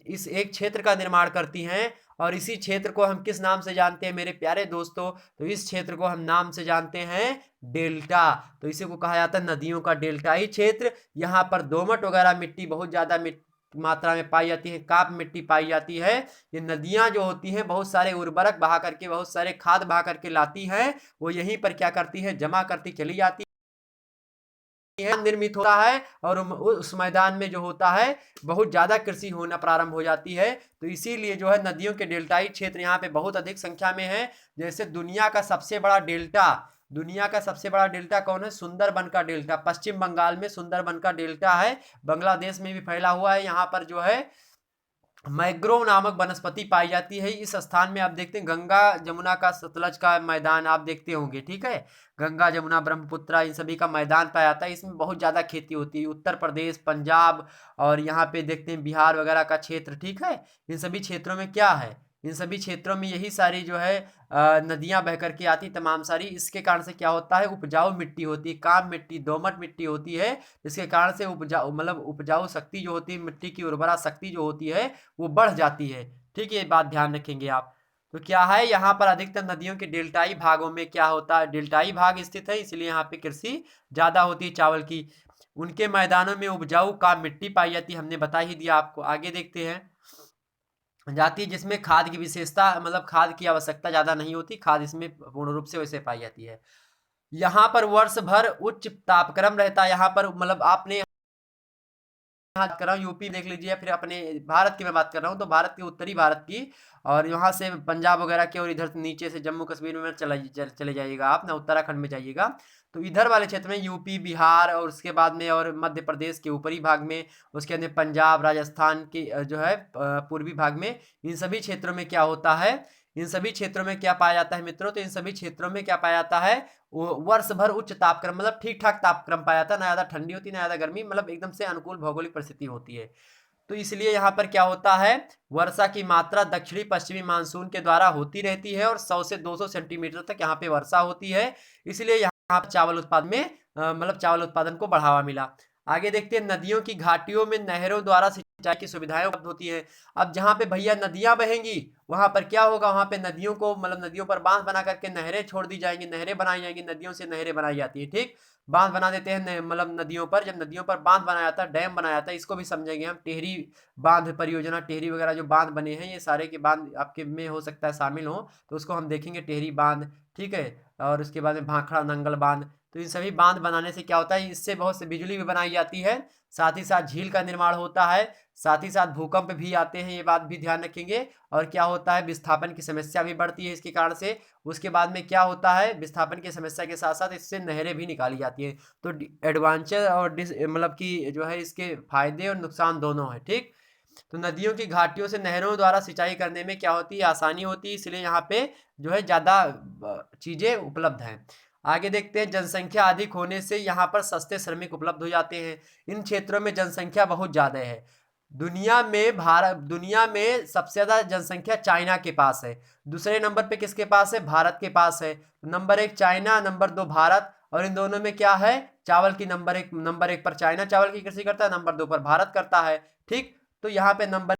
इस एक क्षेत्र का निर्माण करती हैं। और इसी क्षेत्र को हम किस नाम से जानते हैं मेरे प्यारे दोस्तों, तो इस क्षेत्र को हम नाम से जानते हैं डेल्टा। तो इसी को कहा जाता है नदियों का डेल्टाई क्षेत्र। यहाँ पर दोमट वगैरह मिट्टी बहुत ज्यादा मात्रा में पाई जाती है, काप मिट्टी पाई जाती है। ये नदियां जो होती हैं बहुत सारे उर्वरक बहा करके, बहुत सारे खाद बहा करके लाती हैं, वो यहीं पर क्या करती है, जमा करती चली जाती निर्मित होता है और उस मैदान में जो होता है बहुत ज्यादा कृषि होना प्रारंभ हो जाती है। तो इसीलिए जो है नदियों के डेल्टाई क्षेत्र यहाँ पे बहुत अधिक संख्या में है। जैसे दुनिया का सबसे बड़ा डेल्टा कौन है, सुंदरबन का डेल्टा, पश्चिम बंगाल में सुंदरबन का डेल्टा है, बांग्लादेश में भी फैला हुआ है। यहाँ पर जो है मैग्रोव नामक वनस्पति पाई जाती है। इस स्थान में आप देखते हैं गंगा जमुना का सतलज का मैदान आप देखते होंगे, ठीक है, गंगा जमुना ब्रह्मपुत्र इन सभी का मैदान पाया जाता है। इसमें बहुत ज़्यादा खेती होती है, उत्तर प्रदेश, पंजाब और यहाँ पे देखते हैं बिहार वगैरह का क्षेत्र, ठीक है। इन सभी क्षेत्रों में क्या है, इन सभी क्षेत्रों में यही सारी जो है नदियां बह करके आती तमाम सारी। इसके कारण से क्या होता है, उपजाऊ मिट्टी होती है, काम मिट्टी, दोमट मिट्टी होती है, जिसके कारण से उपजाऊ मतलब उपजाऊ शक्ति जो होती है, मिट्टी की उर्वरा शक्ति जो होती है वो बढ़ जाती है, ठीक है, ये बात ध्यान रखेंगे आप। तो क्या है, यहाँ पर अधिकतर नदियों के डेल्टाई भागों में क्या होता है, डेल्टाई भाग स्थित है, इसलिए यहाँ पे कृषि ज्यादा होती है चावल की। उनके मैदानों में उपजाऊ काम मिट्टी पाई जाती है, हमने बता ही दिया आपको। आगे देखते हैं जाती है जिसमें खाद की विशेषता मतलब खाद की आवश्यकता ज्यादा नहीं होती, खाद इसमें पूर्ण रूप से वैसे पाई जाती है। यहाँ पर वर्ष भर उच्च तापक्रम रहता है। यहाँ पर मतलब आपने बात कर रहा हूँ यूपी देख लीजिए, फिर अपने भारत की मैं बात कर रहा हूँ, तो भारत की उत्तरी भारत की, और यहाँ से पंजाब वगैरह की, और इधर नीचे से जम्मू कश्मीर में चले जाइएगा आप ना, उत्तराखंड में जाइएगा तो इधर वाले क्षेत्र में यूपी बिहार और उसके बाद में और मध्य प्रदेश के ऊपरी भाग में, उसके अंदर पंजाब राजस्थान की जो है पूर्वी भाग में, इन सभी क्षेत्रों में क्या होता है, इन सभी क्षेत्रों में क्या पाया जाता है मित्रों, तो इन सभी क्षेत्रों में क्या पाया जाता है, वर्ष भर उच्च तापक्रम मतलब ठीक ठाक तापक्रम पाया जाता है, ना ज्यादा ठंडी होती ना ज्यादा गर्मी, मतलब एकदम से अनुकूल भौगोलिक परिस्थिति होती है। तो इसलिए यहाँ पर क्या होता है, वर्षा की मात्रा दक्षिणी पश्चिमी मानसून के द्वारा होती रहती है और 100 से 200 सेंटीमीटर तक यहाँ पे वर्षा होती है। इसलिए यहाँ पर चावल उत्पादन में मतलब चावल उत्पादन को बढ़ावा मिला। आगे देखते हैं नदियों की घाटियों में नहरों द्वारा सिंचाई की सुविधाएं उपलब्ध होती हैं। अब जहाँ पे भैया नदियां बहेंगी वहां पर क्या होगा, वहां पे नदियों को मतलब नदियों पर बांध बना करके नहरें छोड़ दी जाएंगी, नहरें बनाई जाएंगी, नदियों से नहरें बनाई जाती है, ठीक, बांध बना देते हैं मतलब नदियों पर। जब नदियों पर बांध बनाया जाता है, डैम बनाया जाता है, इसको भी समझेंगे हम, टेहरी बांध परियोजना, टेहरी वगैरह जो बांध बने हैं ये सारे के बांध आपके में हो सकता है शामिल हो, तो उसको हम देखेंगे टेहरी बांध, ठीक है, और उसके बाद में भाखड़ा नंगल बांध। तो इन सभी बांध बनाने से क्या होता है, इससे बहुत से बिजली भी बनाई जाती है, साथ ही साथ झील का निर्माण होता है, साथ ही साथ भूकंप भी आते हैं, ये बात भी ध्यान रखेंगे। और क्या होता है, विस्थापन की समस्या भी बढ़ती है इसके कारण से। उसके बाद में क्या होता है, विस्थापन की समस्या के साथ साथ इससे नहरें भी निकाली जाती हैं। तो एडवांचर और डिस मतलब कि जो है इसके फायदे और नुकसान दोनों है, ठीक। तो नदियों की घाटियों से नहरों द्वारा सिंचाई करने में क्या होती है, आसानी होती है, इसलिए यहाँ पे जो है ज़्यादा चीज़ें उपलब्ध हैं। आगे देखते हैं जनसंख्या अधिक होने से यहाँ पर सस्ते श्रमिक उपलब्ध हो जाते हैं। इन क्षेत्रों में जनसंख्या बहुत ज़्यादा है। दुनिया में सबसे ज़्यादा जनसंख्या चाइना के पास है, दूसरे नंबर पे किसके पास है, भारत के पास है। नंबर 1 चाइना, नंबर 2 भारत, और इन दोनों में क्या है, चावल की नंबर एक पर चाइना चावल की कृषि करता है, नंबर 2 पर भारत करता है, ठीक। तो यहाँ पे नंबर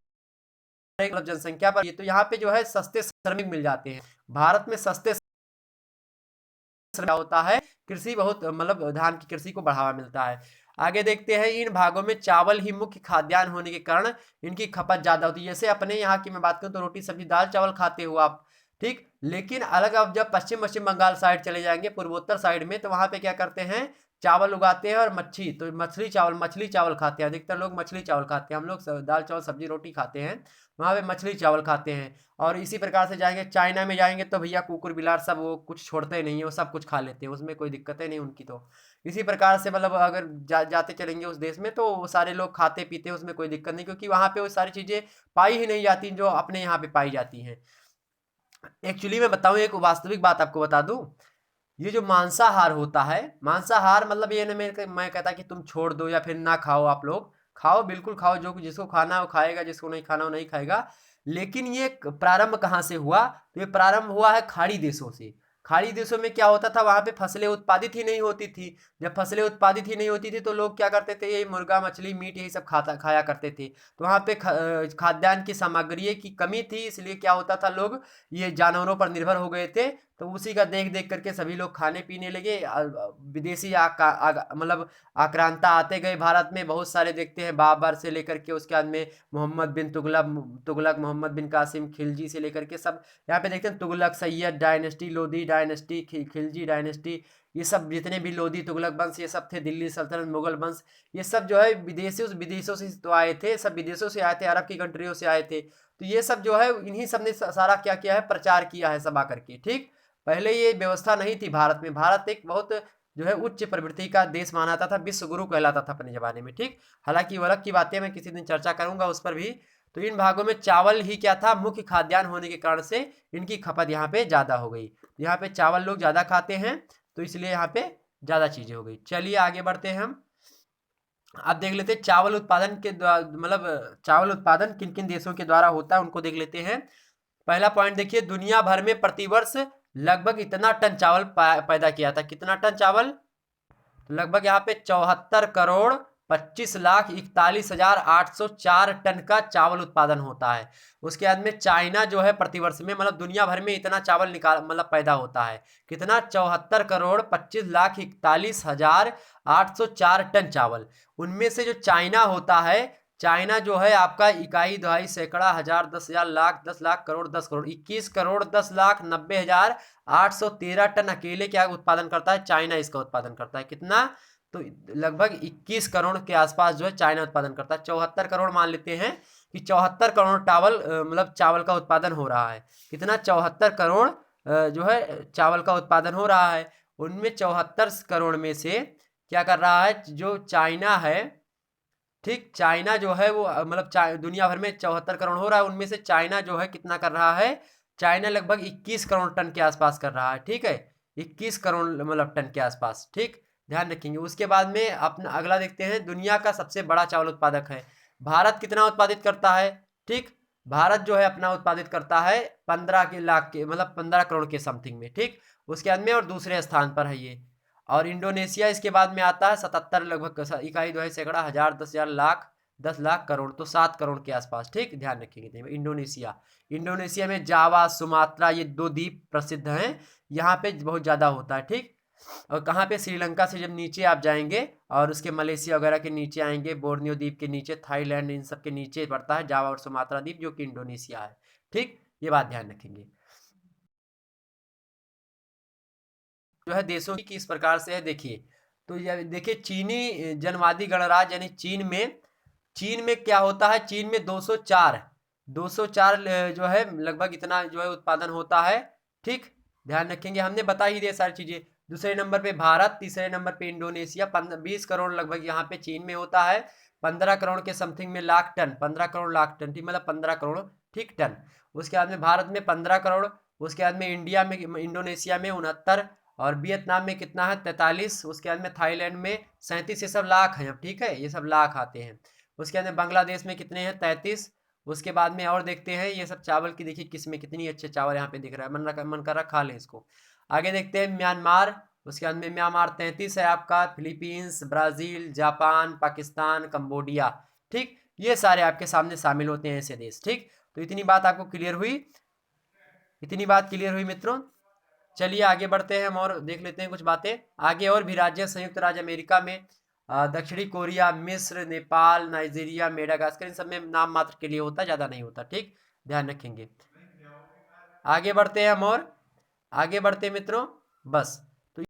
एक मतलब जनसंख्या पर, ये तो यहाँ पे जो है सस्ते श्रमिक मिल जाते हैं। भारत में सस्ते होता है, कृषि बहुत मतलब धान की कृषि को बढ़ावा मिलता है। आगे देखते हैं, इन भागों में चावल ही मुख्य खाद्यान्न होने के कारण इनकी खपत ज्यादा होती है। जैसे अपने यहाँ की मैं बात करूँ तो रोटी सब्जी दाल चावल खाते हो आप, ठीक, लेकिन अलग अब जब पश्चिम बंगाल साइड चले जाएंगे, पूर्वोत्तर साइड में, तो वहां पे क्या करते हैं, चावल उगाते हैं और मच्छी, तो मछली चावल खाते हैं, अधिकतर लोग मछली चावल खाते हैं। हम लोग दाल चावल सब्जी रोटी खाते हैं, वहाँ पे मछली चावल खाते हैं। और इसी प्रकार से जाएंगे चाइना में जाएंगे तो भैया कुकुर बिलार सब वो कुछ छोड़ते नहीं है, वो सब कुछ खा लेते हैं, उसमें कोई दिक्कतें नहीं उनकी। तो इसी प्रकार से मतलब अगर जाते चलेंगे उस देश में तो वो सारे लोग खाते पीते हैं, उसमें कोई दिक्कत नहीं, क्योंकि वहाँ पे वो सारी चीज़ें पाई ही नहीं जाती जो अपने यहाँ पे पाई जाती हैं। एक्चुअली मैं बताऊँ, एक वास्तविक बात आपको बता दूँ, ये जो मांसाहार होता है, मांसाहार मतलब ये ना मैं कहता कि तुम छोड़ दो या फिर ना खाओ, आप लोग खाओ, बिल्कुल खाओ, जो जिसको खाना है वो खाएगा, जिसको नहीं खाना वो नहीं खाएगा। लेकिन ये प्रारंभ कहाँ से हुआ? तो ये प्रारंभ हुआ है खाड़ी देशों से। खाड़ी देशों में क्या होता था, वहां पे फसलें उत्पादित ही नहीं होती थी। जब फसलें उत्पादित ही नहीं होती थी तो लोग क्या करते थे, ये मुर्गा मछली मीट यही सब खाया करते थे। तो वहाँ पे खाद्यान्न की सामग्री की कमी थी, इसलिए क्या होता था, लोग ये जानवरों पर निर्भर हो गए थे। तो उसी का देख देख करके सभी लोग खाने पीने लगे। विदेशी मतलब आक्रांता आते गए भारत में, बहुत सारे देखते हैं, बाबर से लेकर के उसके बाद में मोहम्मद बिन तुगलक, मोहम्मद बिन कासिम, खिलजी से लेकर के सब यहाँ पे देखते हैं। Tughlaq Syed dynasty, Lodhi dynasty, Khilji dynasty, ये सब जितने भी लोधी तुगलक वंश ये सब थे, दिल्ली सल्तनत, मुगल वंश, ये सब जो है विदेशों से तो आए थे, सब विदेशों से आए थे, अरब की कंट्रियों से आए थे। तो ये सब जो है इन्हीं सब ने सारा क्या किया है, प्रचार किया है सब आकर के। ठीक, पहले ये व्यवस्था नहीं थी भारत में। भारत एक बहुत जो है उच्च प्रवृत्ति का देश माना जाता था, विश्व गुरु कहलाता था अपने जमाने में। ठीक, हालांकि वो अलग की बातें, मैं किसी दिन चर्चा करूंगा उस पर भी। तो इन भागों में चावल ही क्या था, मुख्य खाद्यान्न होने के कारण से इनकी खपत यहाँ पे ज्यादा हो गई। यहाँ पे चावल लोग ज्यादा खाते हैं, तो इसलिए यहाँ पे ज्यादा चीजें हो गई। चलिए आगे बढ़ते हैं हम। अब देख लेते हैं चावल उत्पादन के मतलब चावल उत्पादन किन किन देशों के द्वारा होता है, उनको देख लेते हैं। पहला पॉइंट देखिए, दुनिया भर में प्रतिवर्ष लगभग इतना टन चावल पैदा किया था। कितना टन चावल? तो लगभग यहाँ पे 74 करोड़ 25 लाख 41 हजार 804 टन का चावल उत्पादन होता है। उसके बाद में चाइना जो है प्रतिवर्ष में, मतलब दुनिया भर में इतना चावल निकाल मतलब पैदा होता है। कितना? 74 करोड़ 25 लाख 41 हजार 804 टन चावल। उनमें से जो चाइना होता है, चाइना जो है आपका इकाई दहाई सैकड़ा हजार 10 हजार लाख 10 लाख करोड़ 10 करोड़ 21 करोड़ 10 लाख 90 हजार 813 टन अकेले क्या उत्पादन करता है, चाइना इसका उत्पादन करता है। कितना? तो लगभग 21 करोड़ के आसपास जो है चाइना उत्पादन करता है। 74 करोड़ मान लेते हैं कि 74 करोड़ मतलब चावल का उत्पादन हो रहा है। कितना? 74 करोड़ जो है चावल का उत्पादन हो रहा है। उनमें 74 करोड़ में से क्या कर रहा है, जो चाइना है, ठीक, चाइना जो है वो मतलब दुनिया भर में 74 करोड़ हो रहा है, उनमें से चाइना जो है कितना कर रहा है, चाइना लगभग 21 करोड़ टन के आसपास कर रहा है। ठीक है, 21 करोड़ मतलब टन के आसपास। ठीक, ध्यान रखेंगे। उसके बाद में अपना अगला देखते हैं, दुनिया का सबसे बड़ा चावल उत्पादक है भारत। कितना उत्पादित करता है? ठीक, भारत जो है अपना उत्पादित करता है 15 लाख के मतलब 15 करोड़ के समथिंग में। ठीक, उसके बाद में और दूसरे स्थान पर है ये। और इंडोनेशिया इसके बाद में आता है 77 लगभग इकाई जो है सैकड़ा हजार 10 लाख 10 लाख करोड़, तो 7 करोड़ के आसपास। ठीक, ध्यान रखेंगे। इंडोनेशिया, इंडोनेशिया में जावा सुमात्रा ये दो द्वीप प्रसिद्ध हैं, यहाँ पे बहुत ज़्यादा होता है। ठीक, और कहाँ पे, श्रीलंका से जब नीचे आप जाएंगे और उसके मलेशिया वगैरह के नीचे आएंगे, बोर्नियो द्वीप के नीचे, थाईलैंड, इन सब के नीचे पड़ता है जावा और सुमात्रा द्वीप, जो कि इंडोनेशिया है। ठीक, ये बात ध्यान रखेंगे। जो है देशों की किस प्रकार से है देखिए। तो ये देखिए, चीनी जनवादी गणराज्य यानी चीन में क्या होता है, चीन में 204 जो है लगभग इतना जो है उत्पादन होता है। ठीक, ध्यान रखेंगे, हमने बता ही दिया सारी चीजें। दूसरे नंबर पे भारत, तीसरे नंबर पे इंडोनेशिया। 20 करोड़ लगभग यहाँ पे चीन में होता है। 15 करोड़ के समथिंग में लाख टन, 15 करोड़ लाख टन, ठीक, मतलब 15 करोड़, ठीक, टन। उसके बाद में भारत में 15 करोड़। उसके बाद में इंडिया में, इंडोनेशिया में 69, और वियतनाम में कितना है, 43। उसके बाद में थाईलैंड में 37। ये सब लाख हैं अब, ठीक है, ये सब लाख आते हैं। उसके बाद में बांग्लादेश में कितने हैं, 33। उसके बाद में और देखते हैं, ये सब चावल की देखिए किस्में, कितनी अच्छे चावल यहाँ पे दिख रहा है, मन कर रहा खा लें इसको। आगे देखते हैं म्यांमार। उसके बाद में म्यांमार 33 है आपका। Philippines, Brazil, Japan, Pakistan, Cambodia. ठीक, ये सारे आपके सामने शामिल होते हैं ऐसे देश। ठीक, तो इतनी बात आपको क्लियर हुई, इतनी बात क्लियर हुई मित्रों। चलिए आगे बढ़ते हैं हम और देख लेते हैं कुछ बातें आगे। और भी राज्य, संयुक्त राज्य अमेरिका में, दक्षिणी कोरिया, मिस्र, नेपाल, नाइजीरिया, मेडागास्कर, इन सब में नाम मात्र के लिए होता, ज्यादा नहीं होता। ठीक, ध्यान रखेंगे। आगे बढ़ते हैं हम और आगे बढ़ते मित्रों, बस तो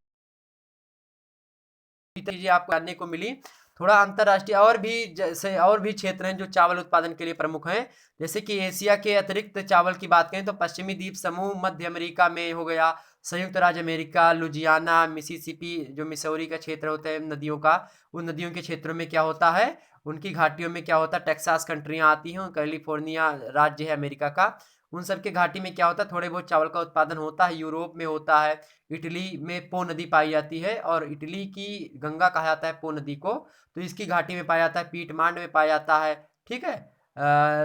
चीजें आपको जानने को मिली। थोड़ा अंतरराष्ट्रीय और भी जैसे और भी क्षेत्र हैं जो चावल उत्पादन के लिए प्रमुख हैं। जैसे कि एशिया के अतिरिक्त चावल की बात करें तो पश्चिमी द्वीप समूह, मध्य अमेरिका में हो गया, संयुक्त राज्य अमेरिका, लुजियाना, मिसिसिपी, जो मिसौरी का क्षेत्र होता है नदियों का, उन नदियों के क्षेत्रों में क्या होता है, उनकी घाटियों में क्या होता है, टेक्सास कंट्रियां आती हैं, कैलिफोर्निया राज्य है अमेरिका का, उन सब के घाटी में क्या होता है, थोड़े बहुत चावल का उत्पादन होता है। यूरोप में होता है, इटली में पो नदी पाई जाती है और इटली की गंगा कहा जाता है पो नदी को, तो इसकी घाटी में पाया जाता है। पीटमांड में पाया जाता है, ठीक है।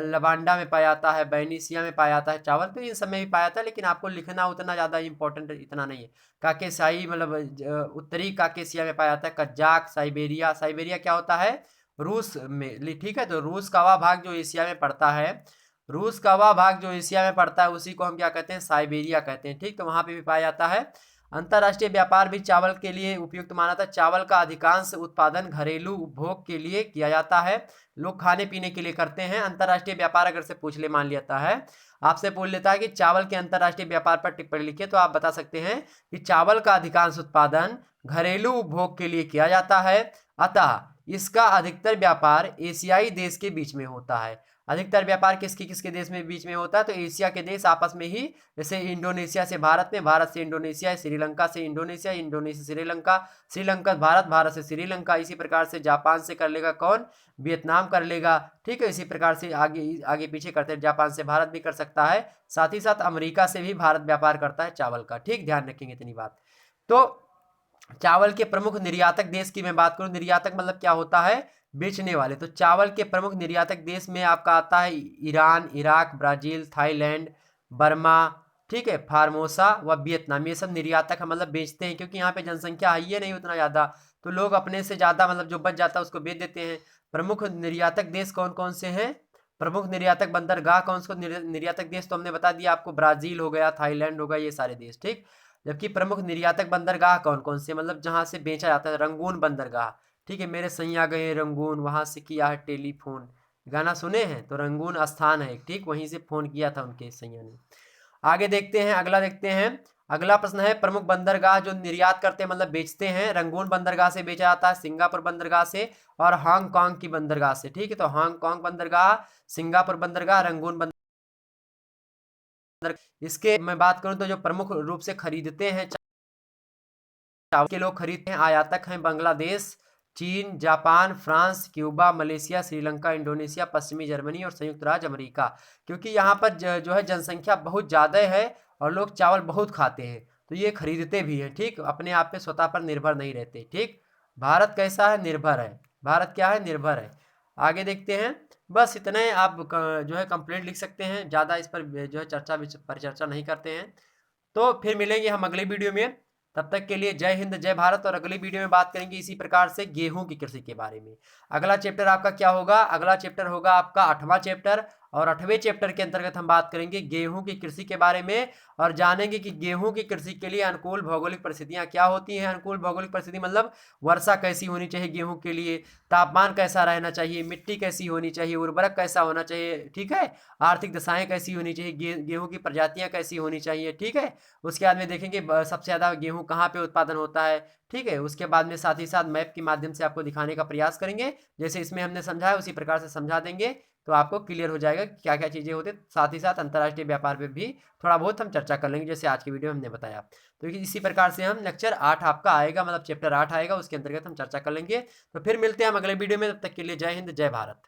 लबांडा में पाया जाता है, बैनीसिया में पाया जाता है चावल, तो इन सब में भी पाया जाता है, लेकिन आपको लिखना उतना ज़्यादा इंपॉर्टेंट इतना नहीं है। काकेसाई मतलब उत्तरी काकेसिया में पाया जाता है। कजाक, साइबेरिया, साइबेरिया क्या होता है, रूस में, ठीक है। तो रूस का वह भाग जो एशिया में पड़ता है, रूस का वह भाग जो एशिया में पड़ता है उसी को हम क्या कहते हैं, साइबेरिया कहते हैं, ठीक। तो वहाँ पे भी पाया जाता है। अंतर्राष्ट्रीय व्यापार भी चावल के लिए उपयुक्त माना था। चावल का अधिकांश उत्पादन घरेलू उपभोग के लिए किया जाता है, लोग खाने पीने के लिए करते हैं। अंतर्राष्ट्रीय व्यापार अगर से पूछ ले, मान लेता है आपसे पूछ लेता है कि चावल के अंतर्राष्ट्रीय व्यापार पर टिप्पणी लिखिए, तो आप बता सकते हैं कि चावल का अधिकांश उत्पादन घरेलू उपभोग के लिए किया जाता है, अतः इसका अधिकतर व्यापार एशियाई देश के बीच में होता है। अधिकतर व्यापार किसके किसके देश में बीच में होता है, तो एशिया के देश आपस में ही, जैसे इंडोनेशिया से भारत में, भारत से इंडोनेशिया, श्रीलंका से इंडोनेशिया, इंडोनेशिया से श्रीलंका, श्रीलंका भारत, भारत से श्रीलंका, इसी प्रकार से जापान से कर लेगा कौन, वियतनाम कर लेगा, ठीक है। इसी प्रकार से आगे आगे पीछे करते हैं, जापान से भारत भी कर सकता है, साथ ही साथ अमेरिका से भी भारत व्यापार करता है चावल का, ठीक। ध्यान रखेंगे इतनी बात। तो चावल के प्रमुख निर्यातक देश की मैं बात करूं, निर्यातक मतलब क्या होता है, बेचने वाले। तो चावल के प्रमुख निर्यातक देश में आपका आता है Iran, Iraq, Brazil, Thailand, Burma, ठीक है, फार्मोसा व वियतनाम, ये सब निर्यातक है, मतलब बेचते हैं, क्योंकि यहाँ पे जनसंख्या है ही नहीं उतना ज़्यादा, तो लोग अपने से ज़्यादा मतलब जो बच जाता है उसको बेच देते हैं। प्रमुख निर्यातक देश कौन कौन से हैं, प्रमुख निर्यातक बंदरगाह कौन से निर्यातक देश, तो हमने बता दिया आपको, ब्राजील हो गया, थाईलैंड हो गया, ये सारे देश, ठीक। जबकि प्रमुख निर्यातक बंदरगाह कौन कौन से, मतलब जहां से बेचा जाता है, रंगून बंदरगाह, ठीक है। मेरे सैया गए रंगून, वहां से किया है टेलीफोन, गाना सुने हैं, तो रंगून स्थान है, ठीक, वहीं से फोन किया था उनके सैया ने। आगे देखते हैं, अगला देखते हैं। अगला प्रश्न है, प्रमुख बंदरगाह जो निर्यात करते हैं मतलब बेचते हैं, रंगून बंदरगाह से बेचा जाता है, सिंगापुर बंदरगाह से और हांगकांग की बंदरगाह से, ठीक है। तो हांगकांग बंदरगाह, सिंगापुर बंदरगाह, रंगून बंदरगाह, इसके मैं बात करूं तो जो प्रमुख रूप से खरीदते हैं चावल के लोग खरीदते हैं, आयातक हैं बांग्लादेश, चीन, Japan, France, Cuba, Malaysia, Sri Lanka, Indonesia, पश्चिमी जर्मनी और संयुक्त राज्य अमेरिका। क्योंकि यहाँ पर जो है जनसंख्या बहुत ज़्यादा है और लोग चावल बहुत खाते हैं, तो ये खरीदते भी हैं, ठीक। अपने आप पे स्वतः पर निर्भर नहीं रहते, ठीक। भारत कैसा है, निर्भर है, भारत क्या है, निर्भर है। आगे देखते हैं, बस इतने आप जो है कंप्लीट लिख सकते हैं, ज़्यादा इस पर जो है परिचर्चा नहीं करते हैं। तो फिर मिलेंगे हम अगली वीडियो में, तब तक के लिए जय हिंद जय भारत। और अगली वीडियो में बात करेंगे इसी प्रकार से गेहूं की कृषि के बारे में। अगला चैप्टर आपका क्या होगा, अगला चैप्टर होगा आपका 8वां चैप्टर, और 8वें चैप्टर के अंतर्गत हम बात करेंगे गेहूं की कृषि के बारे में, और जानेंगे कि गेहूं की कृषि के लिए अनुकूल भौगोलिक परिस्थितियां क्या होती हैं। अनुकूल भौगोलिक परिस्थिति मतलब वर्षा कैसी होनी चाहिए गेहूं के लिए, तापमान कैसा रहना चाहिए, मिट्टी कैसी होनी चाहिए, उर्वरक कैसा होना चाहिए, ठीक है, आर्थिक दशाएं कैसी होनी चाहिए, गेहूं की प्रजातियां कैसी होनी चाहिए, ठीक है। उसके बाद में देखेंगे सबसे ज़्यादा गेहूं कहाँ पे उत्पादन होता है, ठीक है। उसके बाद में साथ ही साथ मैप के माध्यम से आपको दिखाने का प्रयास करेंगे, जैसे इसमें हमने समझाया उसी प्रकार से समझा देंगे, तो आपको क्लियर हो जाएगा क्या क्या चीज़ें होती हैं। साथ ही साथ अंतर्राष्ट्रीय व्यापार पे भी थोड़ा बहुत हम चर्चा कर लेंगे, जैसे आज की वीडियो में हमने बताया। तो इसी प्रकार से हम लेक्चर 8 आपका आएगा, मतलब चैप्टर 8 आएगा, उसके अंतर्गत हम चर्चा कर लेंगे। तो फिर मिलते हैं हम अगले वीडियो में, तब तक के लिए जय हिंद जय भारत।